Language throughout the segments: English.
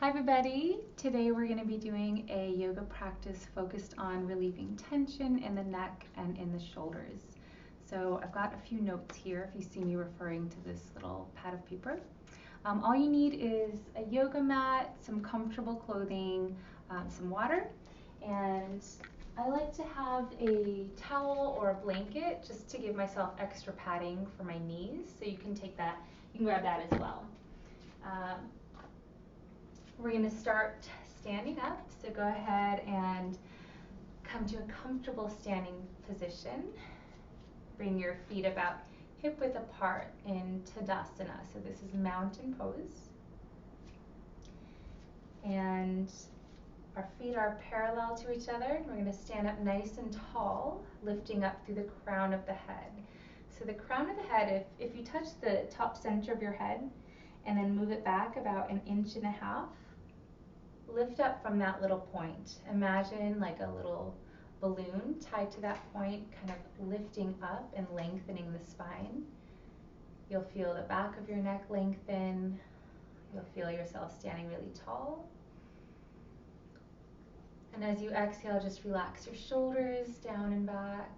Hi everybody! Today we're going to be doing a yoga practice focused on relieving tension in the neck and in the shoulders. So I've got a few notes here if you see me referring to this little pad of paper. All you need is a yoga mat, some comfortable clothing, some water, and I like to have a towel or a blanket just to give myself extra padding for my knees, so you can take that, you can grab that as well. We're going to start standing up, so go ahead and come to a comfortable standing position. Bring your feet about hip width apart in Tadasana, so this is mountain pose. And our feet are parallel to each other. We're going to stand up nice and tall, lifting up through the crown of the head. So the crown of the head, if you touch the top center of your head and then move it back about 1.5 inches, lift up from that little point. Imagine like a little balloon tied to that point, kind of lifting up and lengthening the spine. You'll feel the back of your neck lengthen. You'll feel yourself standing really tall. And as you exhale, just relax your shoulders down and back.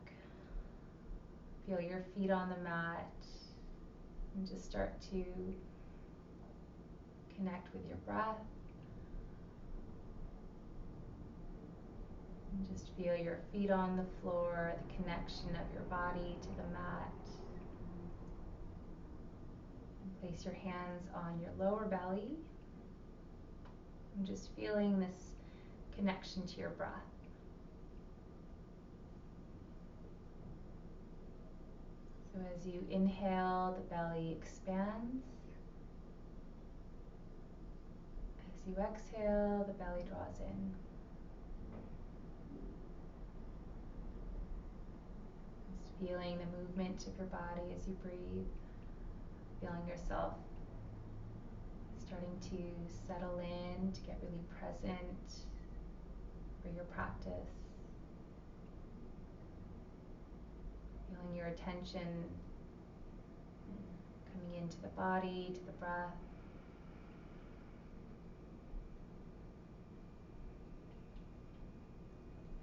Feel your feet on the mat. And just start to connect with your breath. And just feel your feet on the floor, the connection of your body to the mat. And place your hands on your lower belly. And just feeling this connection to your breath. So as you inhale, the belly expands. As you exhale, the belly draws in. Just feeling the movement of your body as you breathe. Feeling yourself starting to settle in, to get really present for your practice. Feeling your attention coming into the body, to the breath.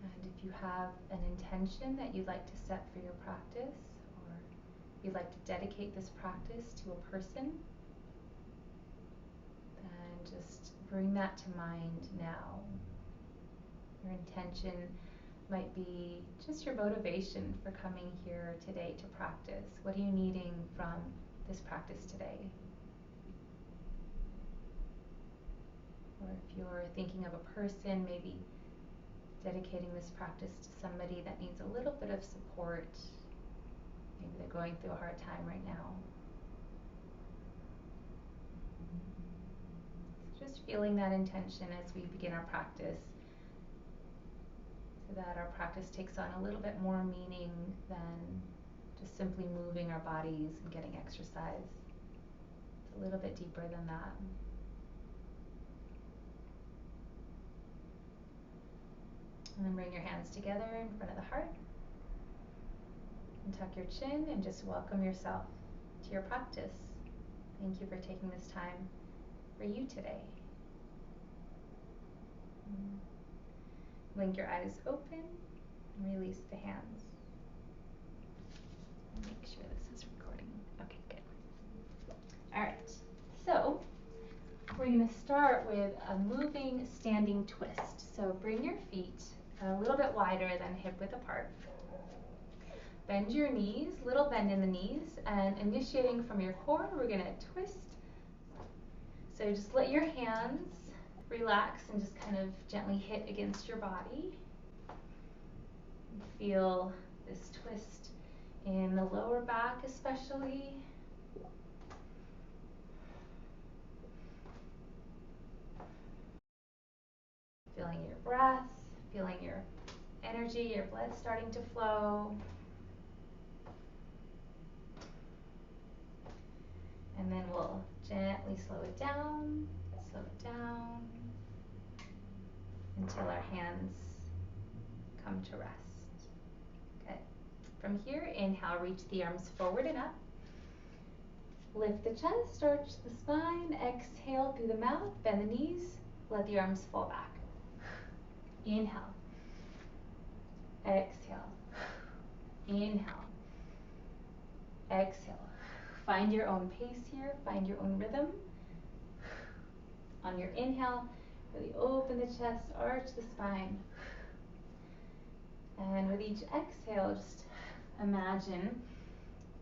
And if you have an intention that you'd like to set for your practice, or you'd like to dedicate this practice to a person, then just bring that to mind now. Your intention might be just your motivation for coming here today to practice. What are you needing from this practice today? Or if you're thinking of a person, maybe dedicating this practice to somebody that needs a little bit of support. Maybe they're going through a hard time right now. So just feeling that intention as we begin our practice, so that our practice takes on a little bit more meaning than just simply moving our bodies and getting exercise. It's a little bit deeper than that. And then bring your hands together in front of the heart. And tuck your chin and just welcome yourself to your practice. Thank you for taking this time for you today. Blink your eyes open and release the hands. Make sure this is recording. Okay, good. All right, so we're going to start with a moving standing twist. So bring your feet a little bit wider than hip width apart. Bend your knees, little bend in the knees, and initiating from your core, we're going to twist. So just let your hands relax and just kind of gently hit against your body. Feel this twist in the lower back especially. Feeling your breath, feeling your energy, your blood starting to flow. And then we'll gently slow it down until our hands come to rest. Good. From here, inhale, reach the arms forward and up. Lift the chest, arch the spine, exhale through the mouth, bend the knees, Let the arms fall back. Inhale. Exhale. Inhale. Exhale. Find your own pace here. Find your own rhythm. On your inhale, really open the chest, arch the spine. And with each exhale, just imagine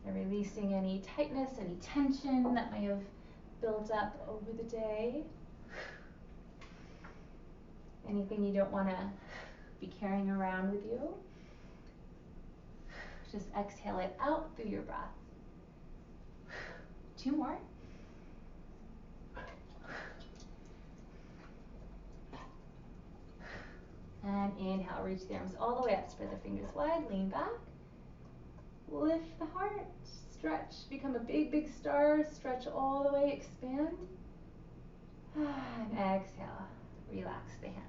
releasing any tightness, any tension that may have built up over the day. Anything you don't want to be carrying around with you. Just exhale it out through your breath. 2 more. And inhale, reach the arms all the way up, spread the fingers wide, lean back. Lift the heart, stretch, become a big, big star, stretch all the way, expand. And exhale, relax the hands.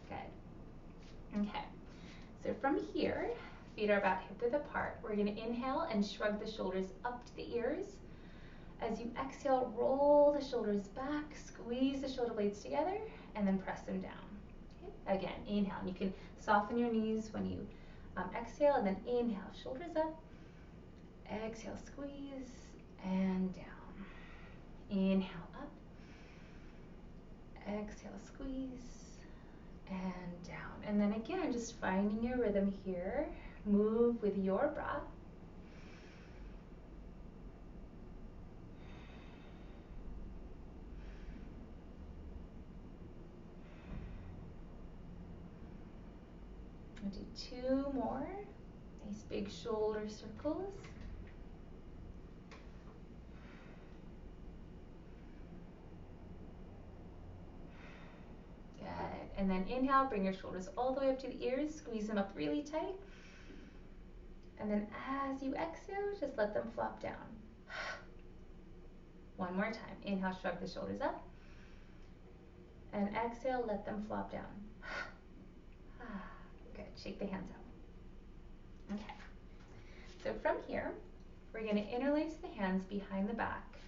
Good. Okay, so from here, feet are about hip width apart. We're gonna inhale and shrug the shoulders up to the ears. As you exhale, roll the shoulders back, squeeze the shoulder blades together, and then press them down. Okay? Again, inhale, and you can soften your knees when you exhale, and then inhale, shoulders up, exhale, squeeze, and down. Inhale, up, exhale, squeeze, and down. And then again, just finding your rhythm here. Move with your breath. We'll do 2 more. Nice big shoulder circles. Good. And then inhale, bring your shoulders all the way up to the ears. Squeeze them up really tight. And then as you exhale, just let them flop down. 1 more time. Inhale, shrug the shoulders up. And exhale, let them flop down. Good. Shake the hands out. Okay. So from here, we're going to interlace the hands behind the back.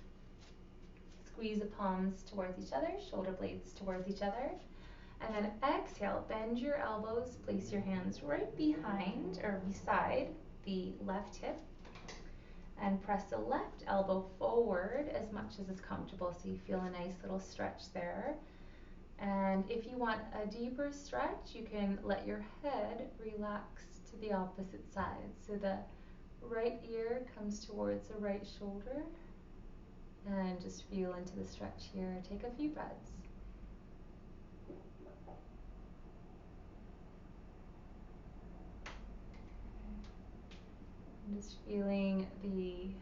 Squeeze the palms towards each other, shoulder blades towards each other. And then exhale, bend your elbows, place your hands right behind or beside the left hip. And press the left elbow forward as much as is comfortable so you feel a nice little stretch there. And if you want a deeper stretch, you can let your head relax to the opposite side. So the right ear comes towards the right shoulder. And just feel into the stretch here. Take a few breaths. And just feeling the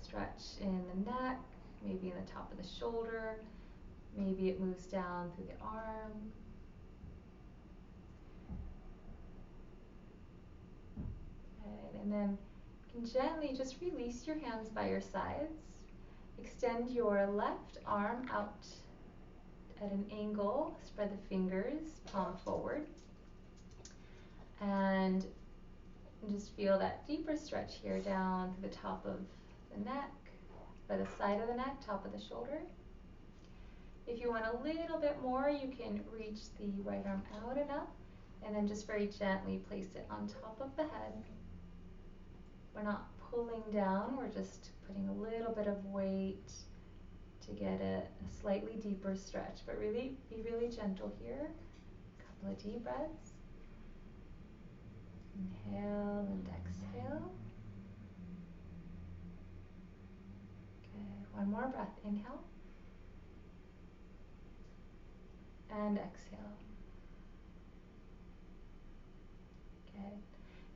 stretch in the neck, maybe in the top of the shoulder. Maybe it moves down through the arm. Good. And then you can gently just release your hands by your sides. Extend your left arm out at an angle. Spread the fingers, palm forward. And just feel that deeper stretch here down to the top of the neck, by the side of the neck, top of the shoulder. If you want a little bit more, you can reach the right arm out and up, and then just very gently place it on top of the head. We're not pulling down, we're just putting a little bit of weight to get a slightly deeper stretch, but really be really gentle here. A couple of deep breaths. Inhale and exhale. Good. 1 more breath. Inhale. And exhale. Good.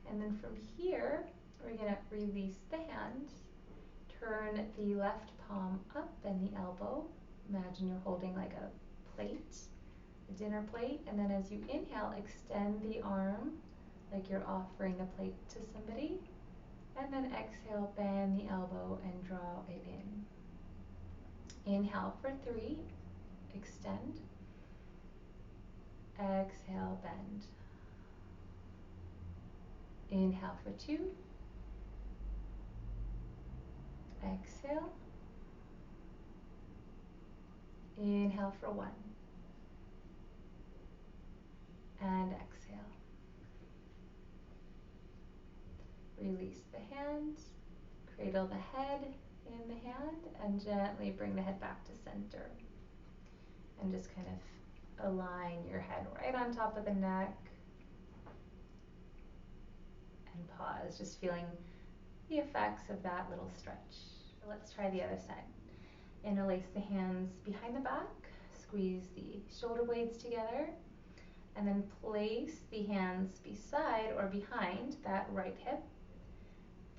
And then from here, we're going to release the hand. Turn the left palm up and the elbow. Imagine you're holding like a plate, a dinner plate. And then as you inhale, extend the arm like you're offering a plate to somebody. And then exhale, bend the elbow and draw it in. Inhale for 3, extend. Exhale, bend. Inhale for 2. Exhale. Inhale for 1. and exhale. Release the hand, cradle the head in the hand, and gently bring the head back to center. And just kind of align your head right on top of the neck. And pause, just feeling the effects of that little stretch. Let's try the other side. Interlace the hands behind the back, squeeze the shoulder blades together, and then place the hands beside or behind that right hip.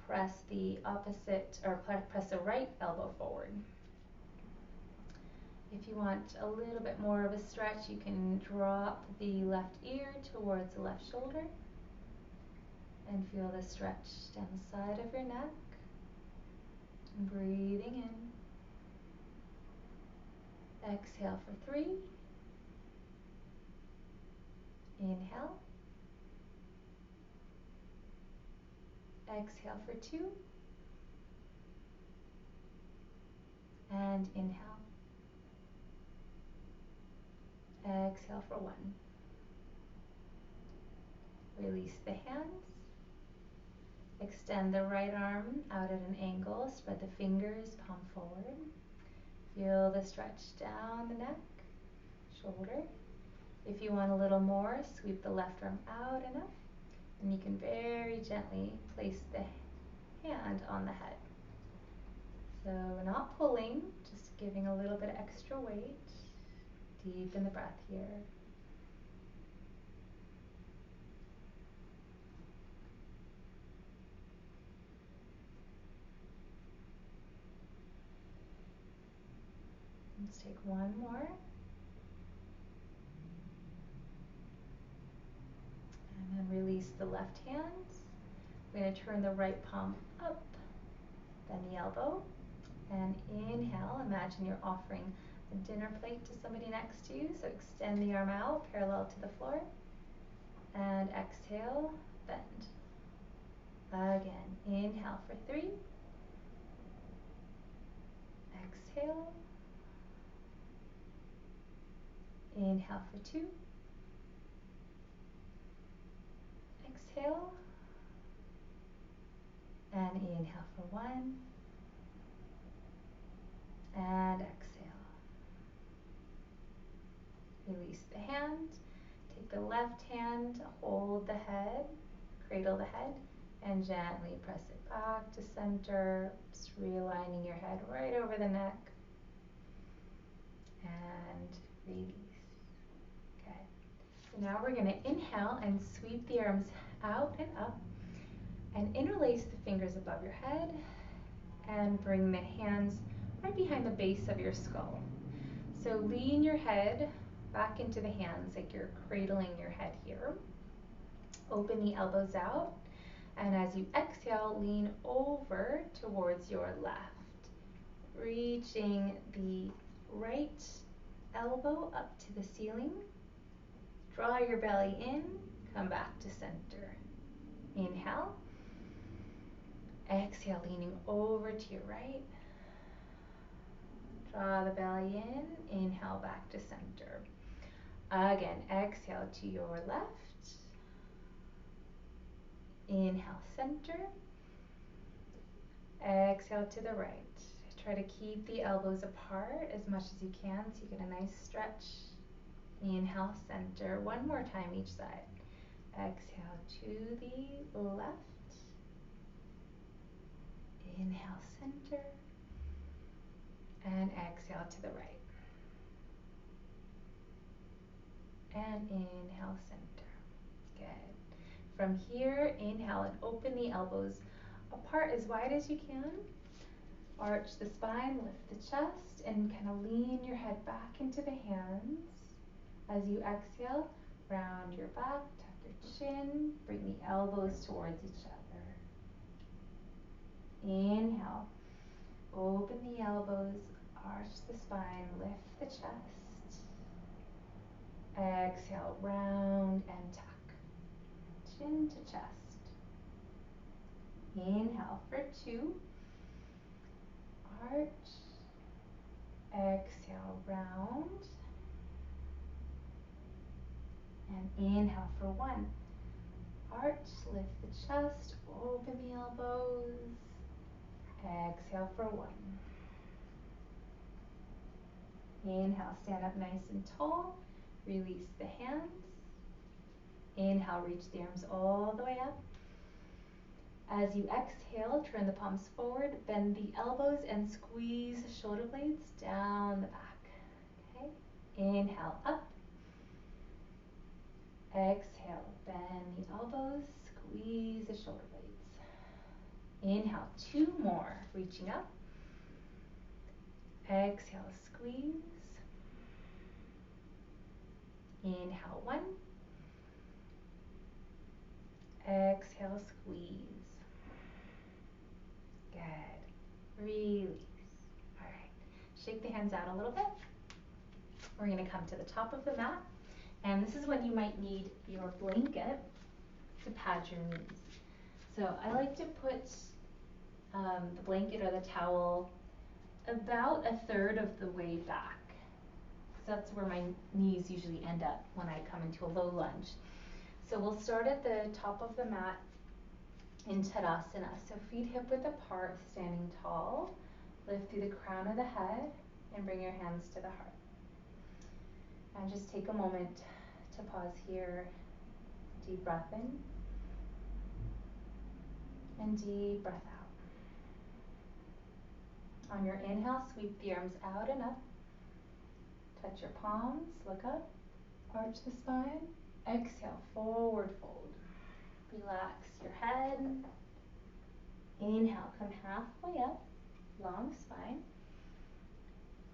Press the opposite, or press the right elbow forward. If you want a little bit more of a stretch, you can drop the left ear towards the left shoulder and feel the stretch down the side of your neck. And breathing in. Exhale for 3. Inhale. Exhale for 2. And inhale. Exhale for 1. Release the hands. Extend the right arm out at an angle. Spread the fingers, palm forward. Feel the stretch down the neck, shoulder. If you want a little more, sweep the left arm out enough. And you can very gently place the hand on the head. So not pulling, just giving a little bit of extra weight. Deepen the breath here. Let's take one more. And then release the left hand. We're going to turn the right palm up, then the elbow. And inhale, imagine you're offering a dinner plate to somebody next to you. So extend the arm out, parallel to the floor. And exhale, bend. Again, inhale for 3. Exhale. Inhale for 2. Exhale. And inhale for 1. And exhale. Release the hand. Take the left hand, hold the head, cradle the head, and gently press it back to center. Just realigning your head right over the neck. And release. Okay. So now we're going to inhale and sweep the arms out and up. And interlace the fingers above your head. And bring the hands right behind the base of your skull. So lean your head back into the hands like you're cradling your head here. Open the elbows out, and as you exhale, lean over towards your left, reaching the right elbow up to the ceiling. Draw your belly in, come back to center. Inhale. Exhale, leaning over to your right. Draw the belly in, inhale back to center. Again, exhale to your left. Inhale, center. Exhale to the right. Try to keep the elbows apart as much as you can so you get a nice stretch. Inhale, center. One more time each side. Exhale to the left. Inhale, center. And exhale to the right. And inhale, center. Good. From here, inhale and open the elbows apart as wide as you can. Arch the spine, lift the chest, and kind of lean your head back into the hands. As you exhale, round your back, tuck your chin, bring the elbows towards each other. Inhale, open the elbows, arch the spine, lift the chest. Exhale, round and tuck. Chin to chest. Inhale for 2. Arch. Exhale, round. And inhale for 1. Arch, lift the chest, open the elbows. Exhale for 1. Inhale, stand up nice and tall. Release the hands. Inhale, reach the arms all the way up. As you exhale, turn the palms forward, bend the elbows and squeeze the shoulder blades down the back. Okay? Inhale, up. Exhale, bend the elbows, squeeze the shoulder blades. Inhale, 2 more, reaching up. Exhale, squeeze. Inhale, 1. Exhale, squeeze. Good. Release. All right. Shake the hands out a little bit. We're going to come to the top of the mat. And this is when you might need your blanket to pad your knees. So I like to put the blanket or the towel about 1/3 of the way back. So that's where my knees usually end up when I come into a low lunge. So we'll start at the top of the mat in Tadasana. So feet hip width apart, standing tall. Lift through the crown of the head and bring your hands to the heart. And just take a moment to pause here. Deep breath in and deep breath out. On your inhale, sweep the arms out and up. Touch your palms, look up, arch the spine. Exhale, forward fold. Relax your head. Inhale, come halfway up, long spine.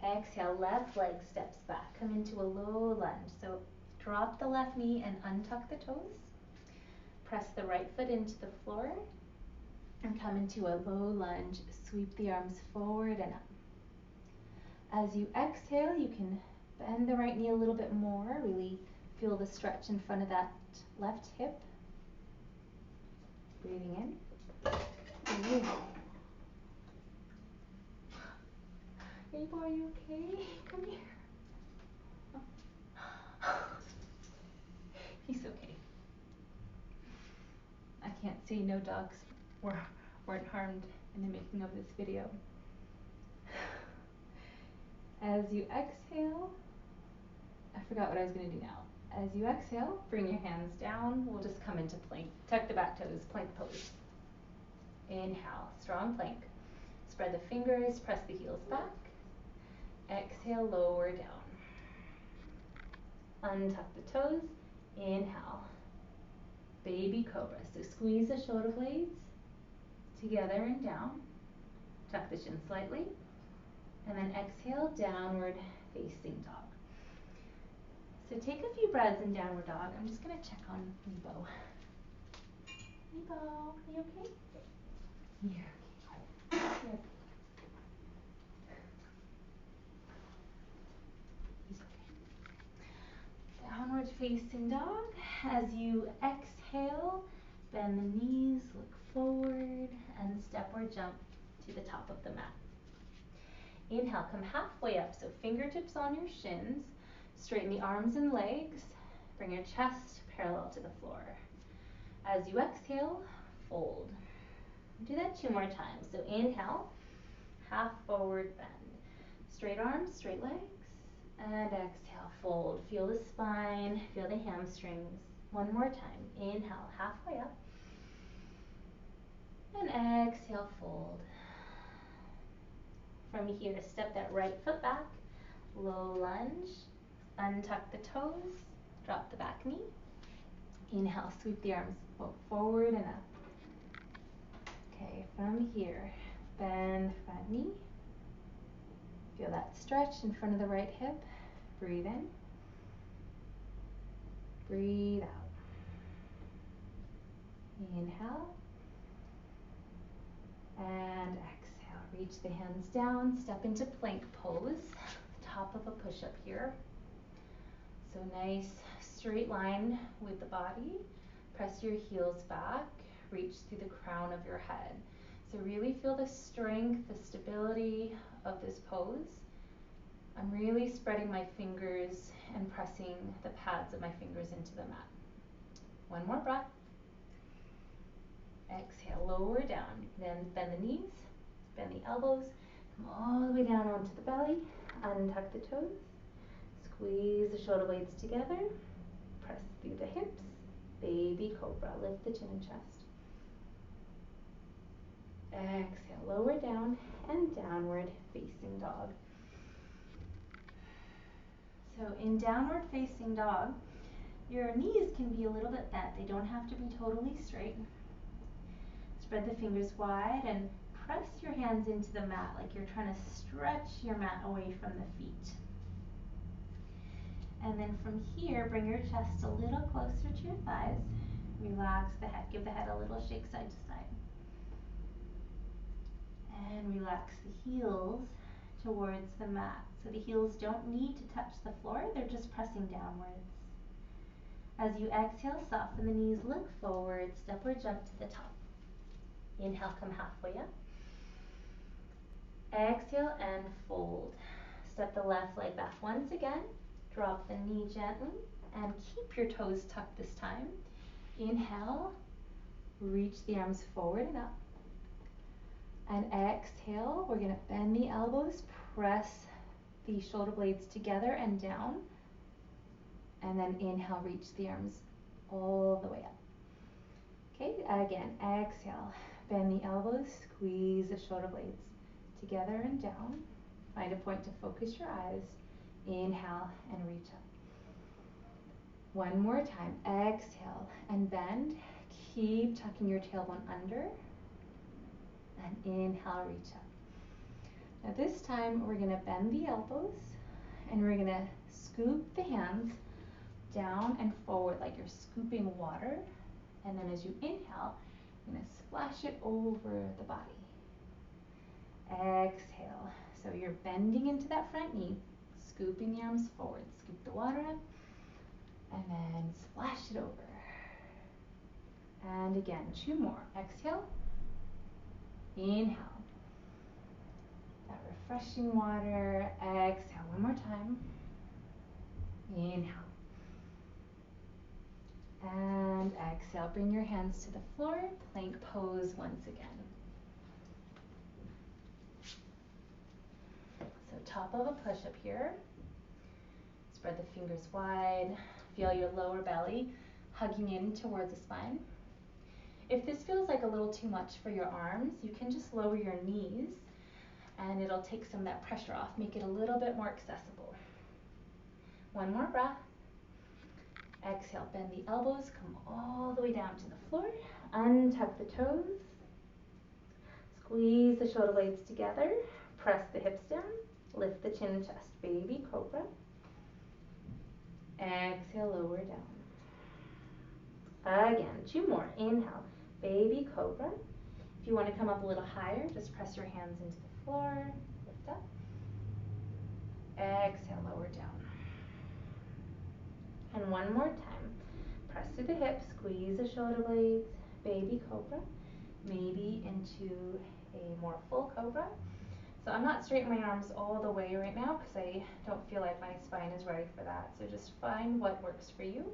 Exhale, left leg steps back. Come into a low lunge. So drop the left knee and untuck the toes. Press the right foot into the floor and come into a low lunge. Sweep the arms forward and up. As you exhale, you can bend the right knee a little bit more. Really feel the stretch in front of that left hip. Breathing in. Breathing out. Abel, are you okay? Come here. He's okay. I can't say no dogs weren't harmed in the making of this video. As you exhale, I forgot what I was going to do now. As you exhale, bring your hands down. We'll just come into plank. Tuck the back toes, plank pose. Inhale, strong plank. Spread the fingers, press the heels back. Exhale, lower down. Untuck the toes. Inhale, baby cobra. So squeeze the shoulder blades together and down. Tuck the chin slightly. And then exhale, downward facing dog. So take a few breaths in downward dog. I'm just going to check on Nebo. Nebo, are you okay? You're okay. He's okay. Downward facing dog. As you exhale, bend the knees, look forward, and step or jump to the top of the mat. Inhale, come halfway up, so fingertips on your shins. Straighten the arms and legs. Bring your chest parallel to the floor. As you exhale, fold. Do that 2 more times. So inhale, half forward bend. Straight arms, straight legs. And exhale, fold. Feel the spine, feel the hamstrings. 1 more time. Inhale, halfway up. And exhale, fold. From here, step that right foot back. Low lunge. Untuck the toes. Drop the back knee. Inhale, sweep the arms forward and up. Okay, from here, bend the front knee. Feel that stretch in front of the right hip. Breathe in. Breathe out. Inhale. And exhale. Reach the hands down. Step into plank pose. Top of a push-up here. So nice straight line with the body. Press your heels back. Reach through the crown of your head. So really feel the strength, the stability of this pose. I'm really spreading my fingers and pressing the pads of my fingers into the mat. One more breath. Exhale, lower down. Then bend the knees, bend the elbows, come all the way down onto the belly, untuck the toes, squeeze the shoulder blades together, press through the hips, baby cobra, lift the chin and chest. Exhale, lower down and downward facing dog. So in downward facing dog, your knees can be a little bit bent. They don't have to be totally straight. Spread the fingers wide and press your hands into the mat like you're trying to stretch your mat away from the feet. And then from here, bring your chest a little closer to your thighs. Relax the head. Give the head a little shake side to side. And relax the heels towards the mat. So the heels don't need to touch the floor, they're just pressing downwards. As you exhale, soften the knees, look forward, step or jump to the top. Inhale, come halfway up. Exhale and fold. Step the left leg back once again. Drop the knee gently and keep your toes tucked this time. Inhale, reach the arms forward and up. And exhale, we're gonna bend the elbows, press the shoulder blades together and down. And then inhale, reach the arms all the way up. Okay, again, exhale, bend the elbows, squeeze the shoulder blades together and down. Find a point to focus your eyes. Inhale and reach up. One more time, exhale and bend. Keep tucking your tailbone under. And inhale, reach up. Now this time we're gonna bend the elbows and we're gonna scoop the hands down and forward like you're scooping water. And then as you inhale, you're gonna splash it over the body. Exhale. So you're bending into that front knee, scooping the arms forward. Scoop the water up, and then splash it over. And again, 2 more. Exhale. Inhale. That refreshing water. Exhale. One more time. Inhale. And exhale. Bring your hands to the floor. Plank pose once again. So top of a push-up here. Spread the fingers wide. Feel your lower belly hugging in towards the spine. If this feels like a little too much for your arms, you can just lower your knees and it'll take some of that pressure off, make it a little bit more accessible. One more breath. Exhale, bend the elbows, come all the way down to the floor. Untuck the toes. Squeeze the shoulder blades together. Press the hips down. Lift the chin and chest. Baby cobra. Exhale, lower down. Again, 2 more. Inhale, baby cobra. If you want to come up a little higher, just press your hands into the floor. Lift up. Exhale, lower down. And one more time. Press through the hips, squeeze the shoulder blades, baby cobra. Maybe into a more full cobra. So I'm not straightening my arms all the way right now because I don't feel like my spine is ready for that. So just find what works for you.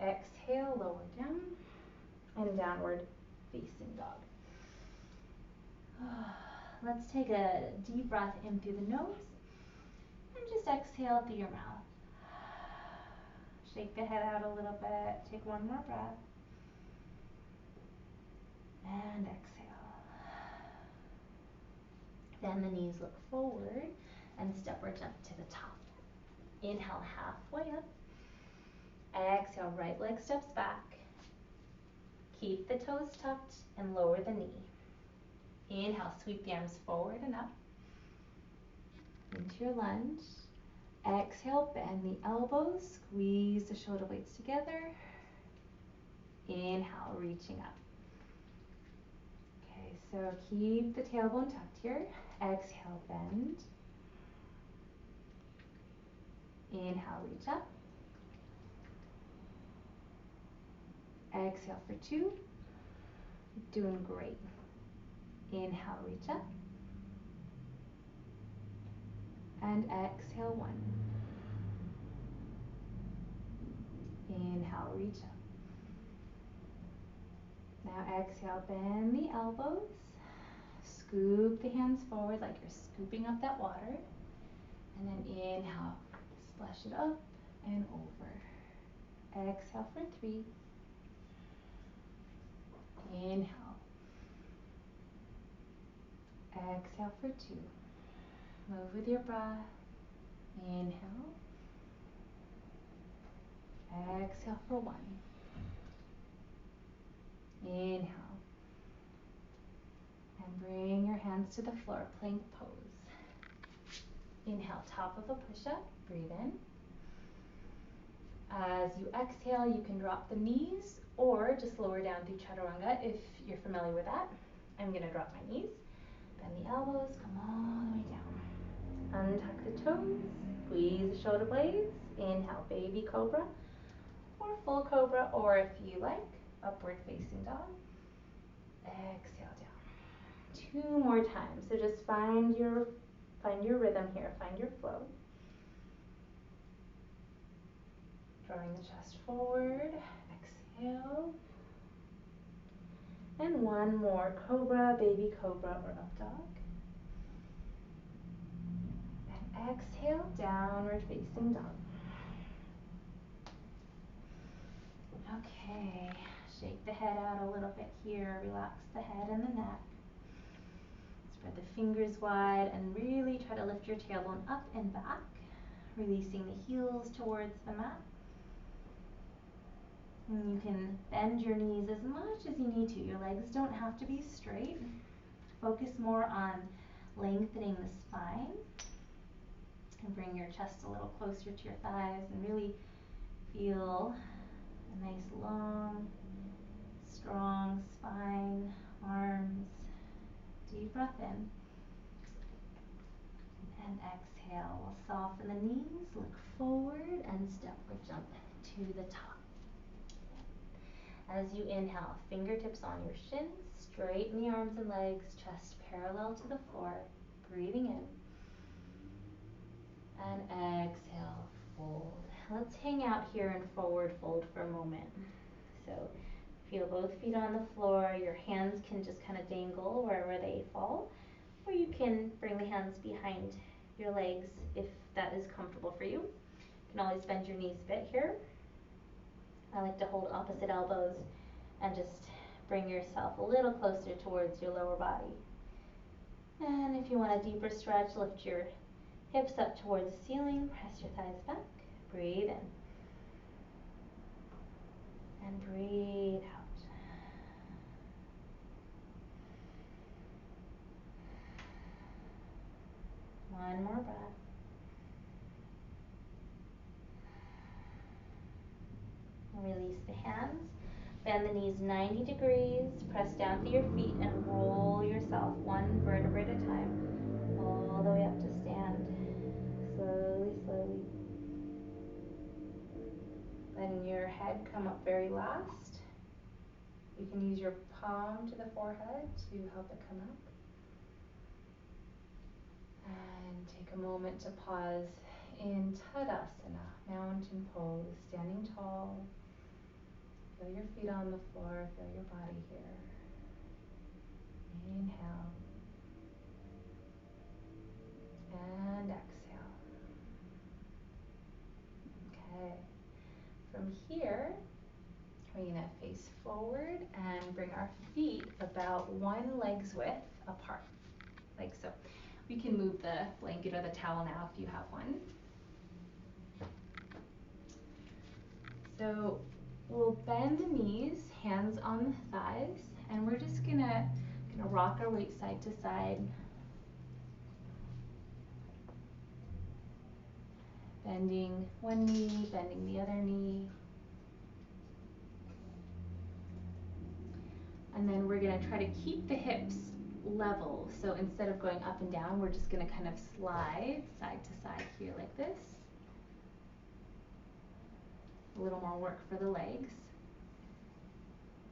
Exhale, lower down, and downward facing dog. Let's take a deep breath in through the nose and just exhale through your mouth. Shake the head out a little bit. Take one more breath. And exhale. Then the knees look forward and step or jump to the top. Inhale, halfway up. Exhale, right leg steps back. Keep the toes tucked and lower the knee. Inhale, sweep the arms forward and up. Into your lunge. Exhale, bend the elbows, squeeze the shoulder blades together. Inhale, reaching up. Okay, so keep the tailbone tucked here. Exhale, bend. Inhale, reach up. Exhale for 2. Doing great. Inhale, reach up. And exhale, 1. Inhale, reach up. Now exhale, bend the elbows. Scoop the hands forward like you're scooping up that water. And then inhale, splash it up and over. Exhale for 3. Inhale. Exhale for 2. Move with your breath. Inhale. Exhale for 1. Inhale. And bring your hands to the floor, plank pose. Inhale, top of a push-up, breathe in. As you exhale, you can drop the knees or just lower down through chaturanga if you're familiar with that. I'm gonna drop my knees, bend the elbows, come all the way down. Untuck the toes, squeeze the shoulder blades. Inhale, baby cobra or full cobra, or if you like, upward facing dog. Exhale down. 2 more times. So just find your rhythm here, find your flow. Drawing the chest forward, exhale. And 1 more, cobra, baby cobra, or up dog. And exhale, downward facing dog. Okay, shake the head out a little bit here, relax the head and the neck. Spread the fingers wide and really try to lift your tailbone up and back, releasing the heels towards the mat. And you can bend your knees as much as you need to. Your legs don't have to be straight. Focus more on lengthening the spine. And bring your chest a little closer to your thighs and really feel a nice long, strong spine, arms. Deep breath in. And exhale. We'll soften the knees, look forward, and step or jump to the top. As you inhale, fingertips on your shins, straighten the arms and legs, chest parallel to the floor, breathing in. And exhale, fold. Let's hang out here in forward fold for a moment. So feel both feet on the floor. Your hands can just kind of dangle wherever they fall, or you can bring the hands behind your legs if that is comfortable for you. You can always bend your knees a bit here. I like to hold opposite elbows and just bring yourself a little closer towards your lower body. And if you want a deeper stretch, lift your hips up towards the ceiling, press your thighs back, breathe in. And breathe out. One more breath. Release the hands. Bend the knees 90 degrees. Press down through your feet and roll yourself 1 vertebra at a time. All the way up to stand. Slowly, slowly. Letting your head come up very last. You can use your palm to the forehead to help it come up. And take a moment to pause in Tadasana, mountain pose, standing tall. Feel your feet on the floor, feel your body here. Inhale. And exhale. Okay. From here, we're going to face forward and bring our feet about 1 leg's width apart, like so. We can move the blanket or the towel now if you have one. So we'll bend the knees, hands on the thighs, and we're just gonna rock our weight side to side. Bending one knee, bending the other knee. And then we're gonna try to keep the hips level. So instead of going up and down, we're just gonna kind of slide side to side here like this. A little more work for the legs.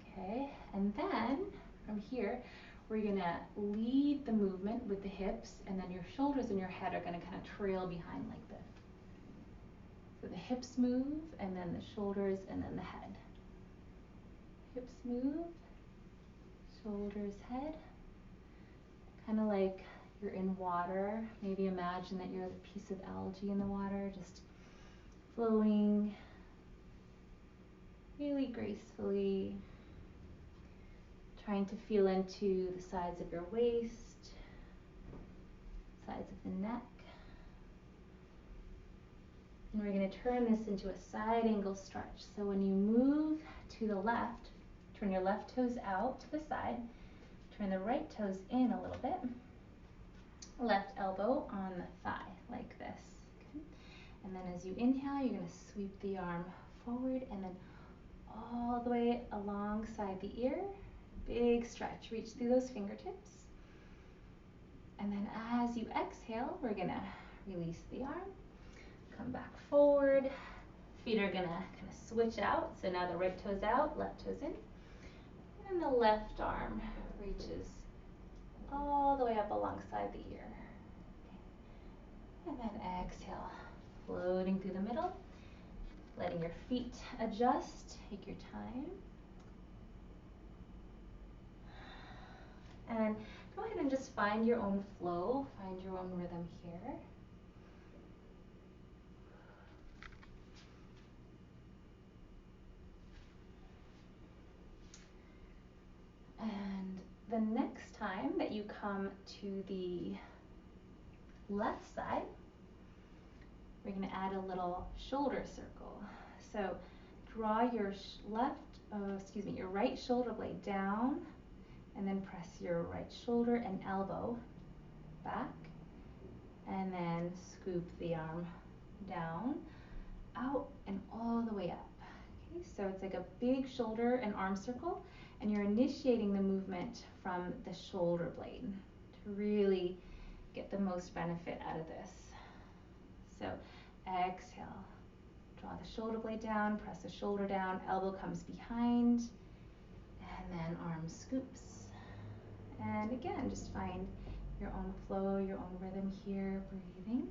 Okay, and then from here, we're gonna lead the movement with the hips, and then your shoulders and your head are gonna kind of trail behind like this. So the hips move, and then the shoulders, and then the head. Hips move, shoulders, head. Kind of like you're in water. Maybe imagine that you're the piece of algae in the water, just flowing really gracefully. Trying to feel into the sides of your waist, sides of the neck. And we're going to turn this into a side angle stretch. So when you move to the left, turn your left toes out to the side, turn the right toes in a little bit, left elbow on the thigh like this. Okay? And then as you inhale, you're going to sweep the arm forward and then all the way alongside the ear. Big stretch, reach through those fingertips. And then as you exhale, we're gonna release the arm, come back forward. Feet are gonna kind of switch out. So now the right toe's out, left toe's in. And the left arm reaches all the way up alongside the ear. And then exhale, floating through the middle, letting your feet adjust, take your time. And go ahead and just find your own flow, find your own rhythm here. And the next time that you come to the left side, we're going to add a little shoulder circle. So draw your your right shoulder blade down, and then press your right shoulder and elbow back, and then scoop the arm down, out, and all the way up. Okay, so it's like a big shoulder and arm circle, and you're initiating the movement from the shoulder blade to really get the most benefit out of this. So exhale, draw the shoulder blade down, press the shoulder down, elbow comes behind, and then arm scoops. And again, just find your own flow, your own rhythm here, breathing.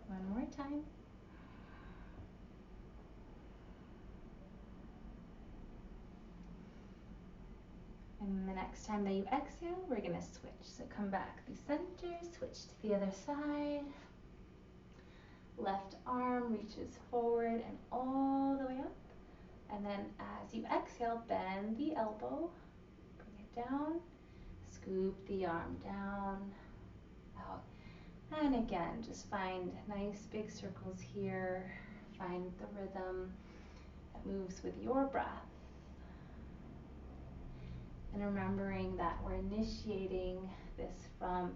One more time. And the next time that you exhale, we're going to switch. So come back through center, switch to the other side. Left arm reaches forward and all the way up. And then as you exhale, bend the elbow, bring it down, scoop the arm down, out. And again, just find nice big circles here. Find the rhythm that moves with your breath. And remembering that we're initiating this from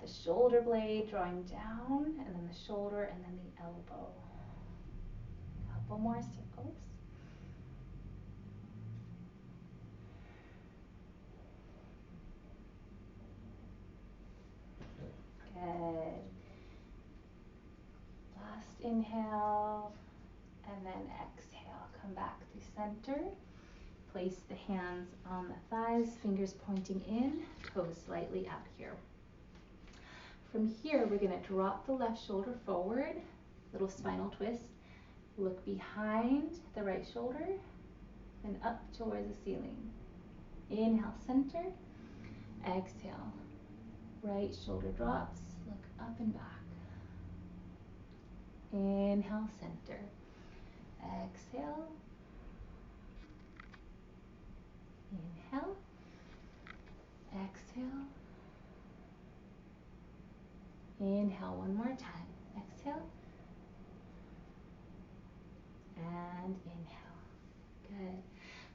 the shoulder blade, drawing down, and then the shoulder, and then the elbow. A couple more circles. Good. Last inhale, and then exhale. Come back through center. Place the hands on the thighs, fingers pointing in, toes slightly out here. From here, we're going to drop the left shoulder forward, little spinal twist. Look behind the right shoulder and up towards the ceiling. Inhale, center. Exhale. Right shoulder drops. Look up and back. Inhale, center. Exhale. Inhale. Exhale. Inhale one more time. Exhale. And inhale. Good.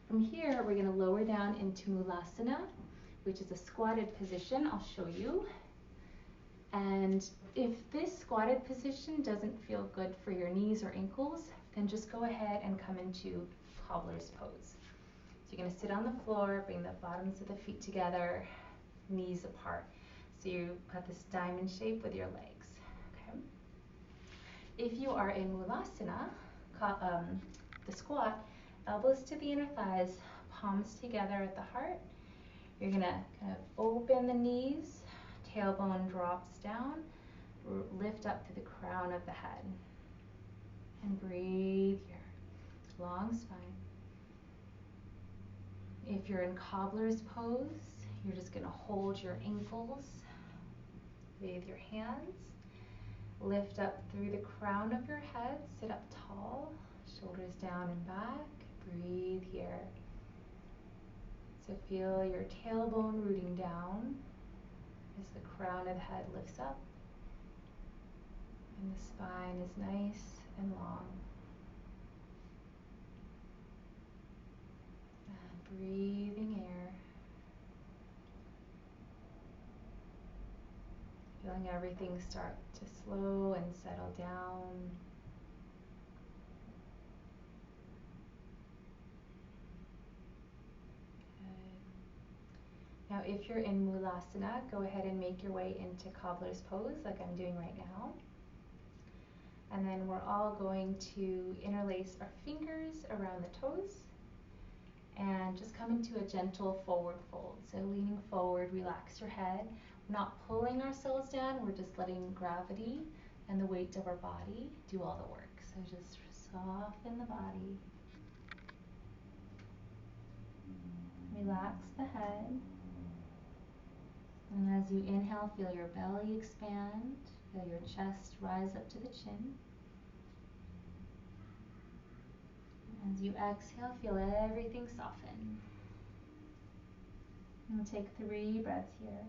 From here, we're going to lower down into Mulasana, which is a squatted position. I'll show you. And if this squatted position doesn't feel good for your knees or ankles, then just go ahead and come into cobbler's pose. So you're going to sit on the floor, bring the bottoms of the feet together, knees apart. So you've got this diamond shape with your legs. Okay. If you are in Mulasana, the squat, elbows to the inner thighs, palms together at the heart. You're gonna kind of open the knees, tailbone drops down, lift up to the crown of the head. And breathe here, long spine. If you're in cobbler's pose, you're just gonna hold your ankles with your hands. Lift up through the crown of your head, sit up tall, shoulders down and back. Breathe here. So feel your tailbone rooting down as the crown of the head lifts up and the spine is nice and long. And breathing air. Feeling everything start to slow and settle down. Good. Now if you're in Mulasana, go ahead and make your way into cobbler's pose like I'm doing right now. And then we're all going to interlace our fingers around the toes and just come into a gentle forward fold. So leaning forward, relax your head. We're not pulling ourselves down, we're just letting gravity and the weight of our body do all the work. So just soften the body. Relax the head. And as you inhale, feel your belly expand, feel your chest rise up to the chin. As you exhale, feel everything soften. And we'll take 3 breaths here.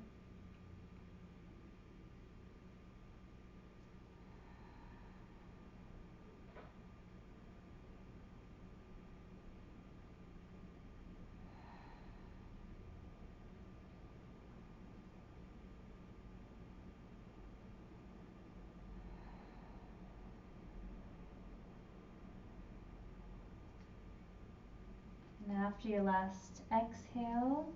And after your last exhale,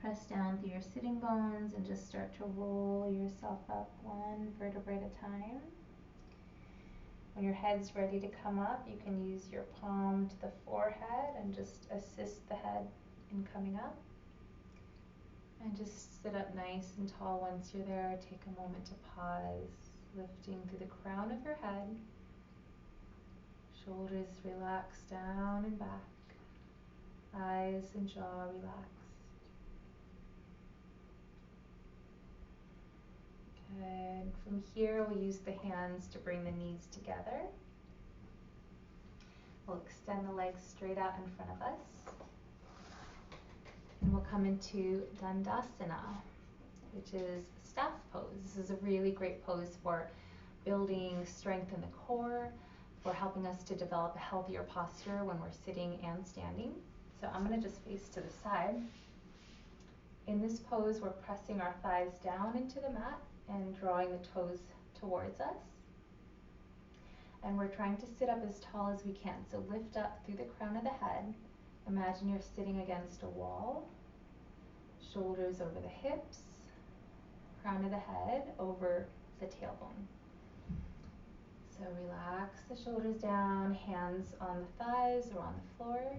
press down through your sitting bones and just start to roll yourself up 1 vertebrae at a time. When your head's ready to come up, you can use your palm to the forehead and just assist the head in coming up. And just sit up nice and tall once you're there. Take a moment to pause, lifting through the crown of your head. Shoulders relaxed down and back. Eyes and jaw relaxed. Good. From here, we'll use the hands to bring the knees together. We'll extend the legs straight out in front of us. And we'll come into Dandasana, which is staff pose. This is a really great pose for building strength in the core, for helping us to develop a healthier posture when we're sitting and standing. So I'm going to just face to the side. In this pose, we're pressing our thighs down into the mat and drawing the toes towards us. And we're trying to sit up as tall as we can. So lift up through the crown of the head. Imagine you're sitting against a wall. Shoulders over the hips. Crown of the head over the tailbone. So relax the shoulders down, hands on the thighs or on the floor.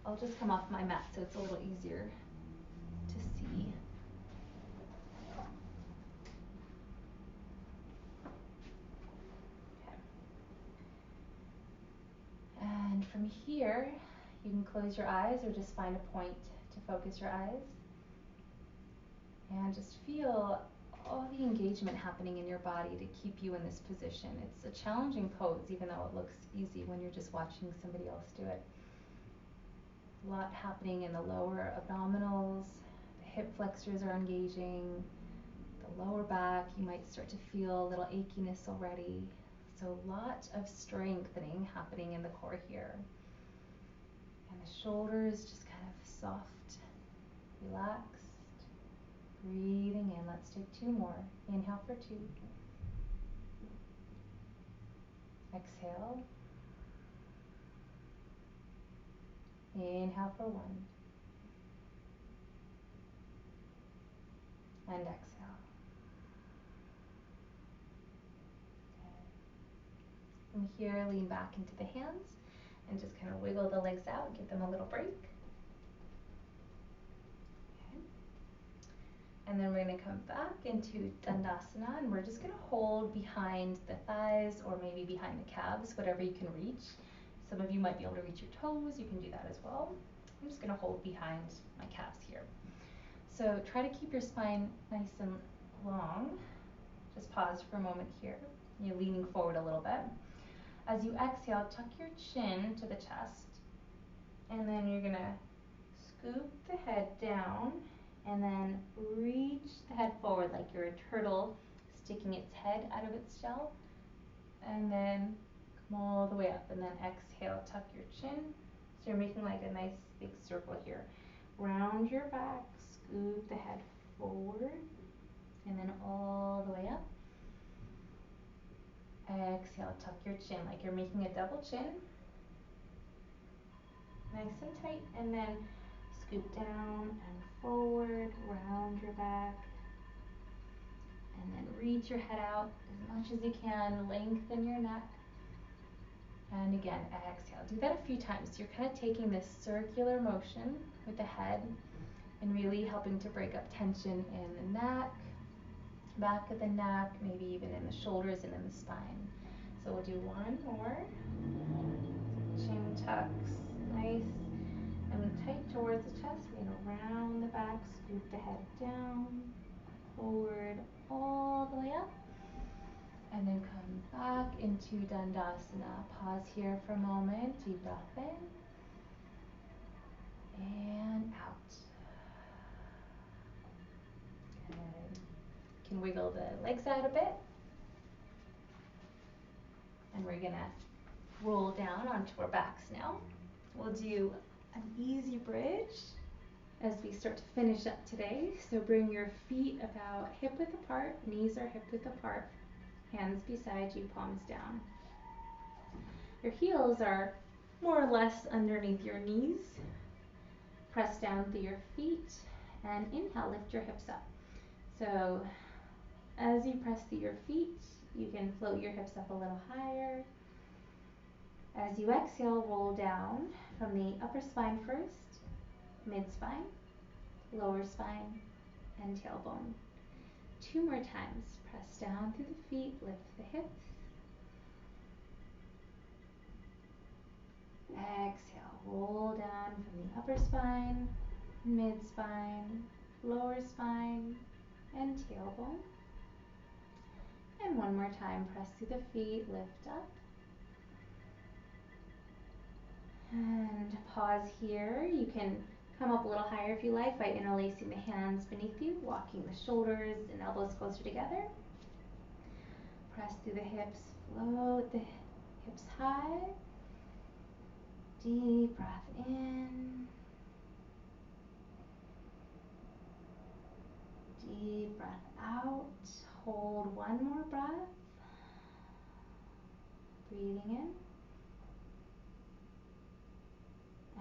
I'll just come off my mat so it's a little easier to see. Okay. And from here, you can close your eyes or just find a point to focus your eyes. And just feel all the engagement happening in your body to keep you in this position. It's a challenging pose, even though it looks easy when you're just watching somebody else do it. A lot happening in the lower abdominals, the hip flexors are engaging, the lower back, you might start to feel a little achiness already. So a lot of strengthening happening in the core here. And the shoulders just kind of soft, relaxed. Breathing in. Let's take 2 more. Inhale for 2. Exhale. Inhale for 1. And exhale. Okay. From here, lean back into the hands and just kind of wiggle the legs out, give them a little break. Okay. And then we're going to come back into Dandasana, and we're just going to hold behind the thighs or maybe behind the calves, whatever you can reach. Some of you might be able to reach your toes, you can do that as well. I'm just going to hold behind my calves here. So try to keep your spine nice and long. Just pause for a moment here. You're leaning forward a little bit. As you exhale, tuck your chin to the chest, and then you're going to scoop the head down and then reach the head forward like you're a turtle sticking its head out of its shell, and then come all the way up, and then exhale, tuck your chin. So you're making like a nice big circle here. Round your back, scoop the head forward, and then all the way up. Exhale, tuck your chin like you're making a double chin. Nice and tight, and then scoop down and forward, round your back, and then reach your head out as much as you can, lengthen your neck. And again, exhale. Do that a few times. You're kind of taking this circular motion with the head and really helping to break up tension in the neck, back of the neck, maybe even in the shoulders and in the spine. So we'll do one more. Chin tucks, nice and tight towards the chest. We're going to round the back, scoop the head down, forward, all the way up. And then come back into Dandasana. Pause here for a moment. Deep breath in and out. Good. You can wiggle the legs out a bit. And we're going to roll down onto our backs now. We'll do an easy bridge as we start to finish up today. So bring your feet about hip width apart, knees are hip width apart. Hands beside you, palms down. Your heels are more or less underneath your knees. Press down through your feet and inhale, lift your hips up. So as you press through your feet, you can float your hips up a little higher. As you exhale, roll down from the upper spine first, mid spine, lower spine, and tailbone. 2 more times. Press down through the feet, lift the hips. Exhale, roll down from the upper spine, mid spine, lower spine, and tailbone. And 1 more time, press through the feet, lift up. And pause here. You can come up a little higher if you like by interlacing the hands beneath you, walking the shoulders and elbows closer together. Press through the hips, float the hips high. Deep breath in. Deep breath out. Hold 1 more breath. Breathing in.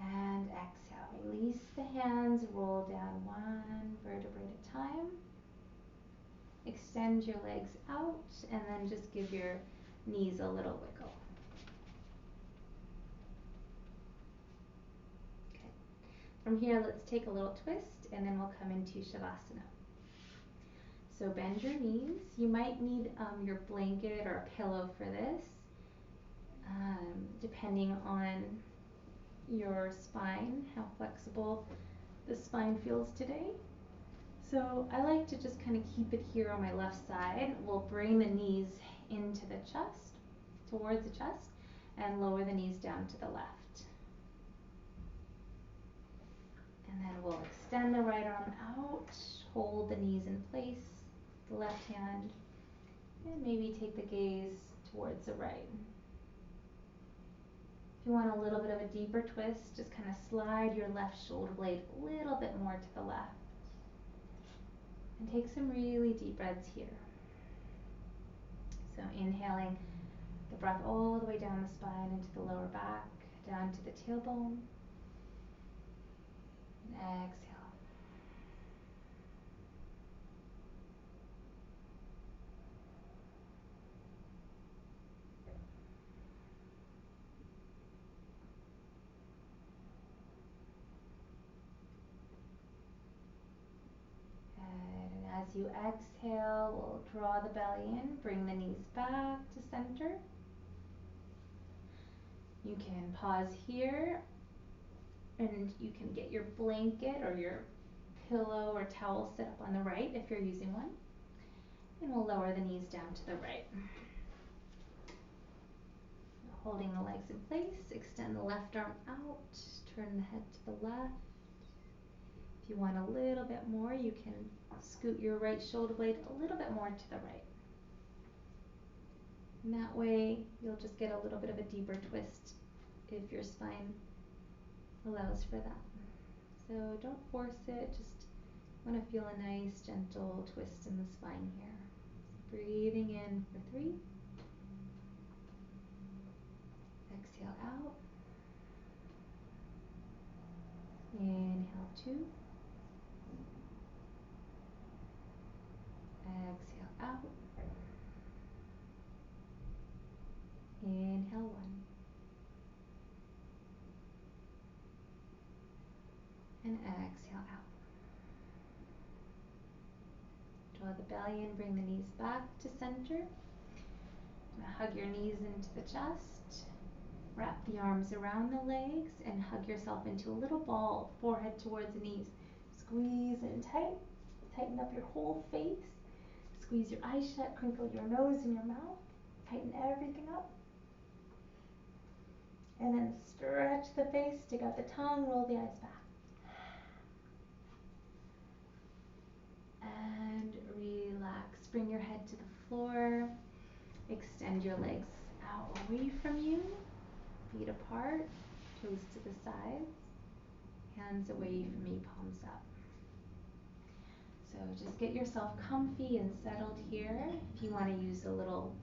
And exhale. Release the hands, roll down 1 vertebrae at a time. Extend your legs out and then just give your knees a little wiggle. Okay. From here, let's take a little twist and then we'll come into Shavasana. So bend your knees. You might need your blanket or a pillow for this, depending on your spine, how flexible the spine feels today. So I like to just kind of keep it here on my left side. We'll bring the knees into the chest, towards the chest, and lower the knees down to the left. And then we'll extend the right arm out, hold the knees in place, the left hand, and maybe take the gaze towards the right. If you want a little bit of a deeper twist, just kind of slide your left shoulder blade a little bit more to the left. And take some really deep breaths here. So inhaling the breath all the way down the spine into the lower back, down to the tailbone. And exhale. you exhale, we'll draw the belly in, bring the knees back to center. You can pause here and you can get your blanket or your pillow or towel set up on the right if you're using one. And we'll lower the knees down to the right. Holding the legs in place, extend the left arm out, turn the head to the left. If you want a little bit more, you can scoot your right shoulder blade a little bit more to the right. And that way, you'll just get a little bit of a deeper twist if your spine allows for that. So don't force it, just want to feel a nice gentle twist in the spine here. So breathing in for 3. Exhale out. Inhale 2. Exhale out. Inhale 1. And exhale out. Draw the belly in, bring the knees back to center. Now hug your knees into the chest. Wrap the arms around the legs and hug yourself into a little ball, forehead towards the knees. Squeeze in tight. Tighten up your whole face. Squeeze your eyes shut, crinkle your nose and your mouth. Tighten everything up. And then stretch the face, stick out the tongue, roll the eyes back. And relax. Bring your head to the floor. Extend your legs out away from you. Feet apart, toes to the sides. Hands away from you, palms up. So just get yourself comfy and settled here. If you want to use a little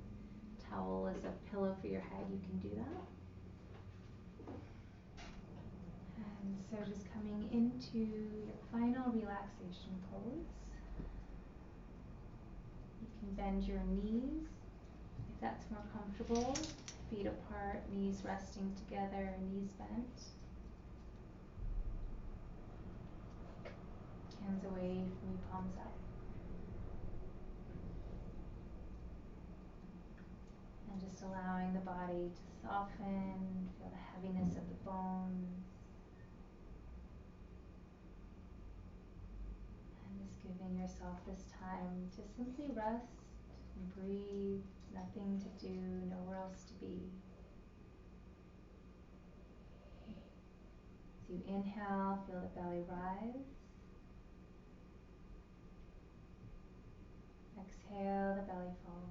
towel as a pillow for your head, you can do that. And so just coming into your final relaxation pose. You can bend your knees if that's more comfortable. Feet apart, knees resting together, knees bent. Hands away from you, palms up. And just allowing the body to soften, feel the heaviness of the bones. And just giving yourself this time to simply rest and breathe, nothing to do, nowhere else to be. As you inhale, feel the belly rise. Exhale, the belly falls.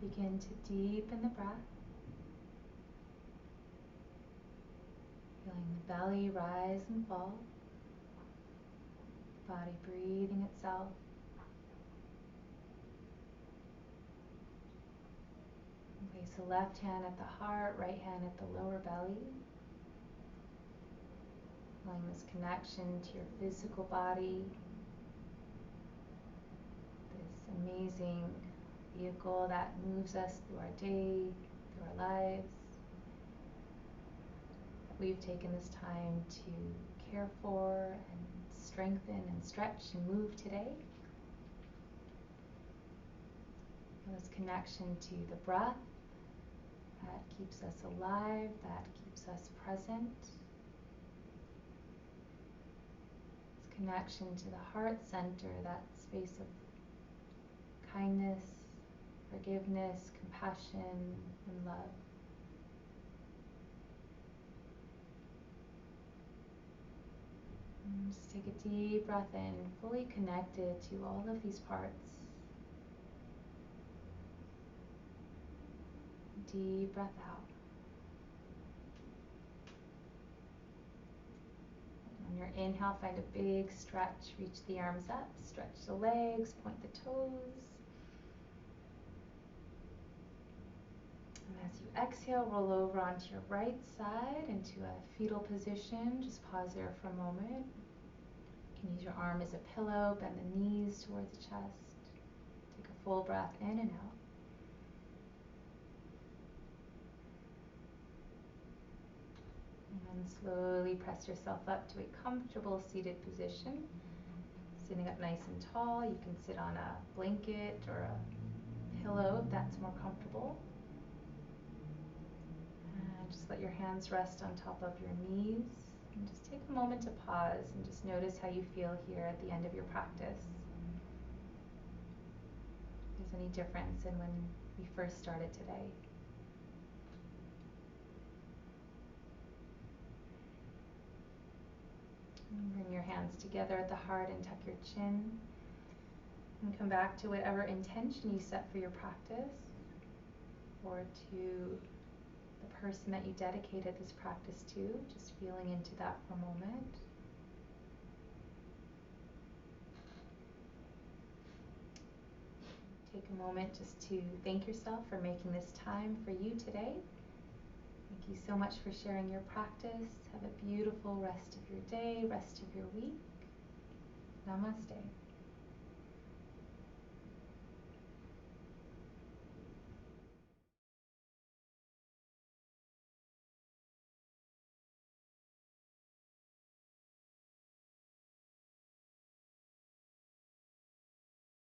Begin to deepen the breath, feeling the belly rise and fall, body breathing itself. Place the left hand at the heart, right hand at the lower belly. Feeling this connection to your physical body, this amazing vehicle that moves us through our day, through our lives. We've taken this time to care for and strengthen and stretch and move today. Feel this connection to the breath that keeps us alive, that keeps us present. This connection to the heart center, that space of kindness, forgiveness, compassion, and love. And just take a deep breath in, fully connected to all of these parts. Deep breath out. On your inhale, find a big stretch. Reach the arms up, stretch the legs, point the toes. And as you exhale, roll over onto your right side into a fetal position. Just pause there for a moment. You can use your arm as a pillow, bend the knees towards the chest. Take a full breath in and out. And slowly press yourself up to a comfortable seated position. Sitting up nice and tall, you can sit on a blanket or a pillow if that's more comfortable. And just let your hands rest on top of your knees. And just take a moment to pause and just notice how you feel here at the end of your practice. If there's any difference in when we first started today. And bring your hands together at the heart and tuck your chin. And come back to whatever intention you set for your practice, or to the person that you dedicated this practice to, just feeling into that for a moment. Take a moment just to thank yourself for making this time for you today. Thank you so much for sharing your practice. Have a beautiful rest of your day, rest of your week. Namaste.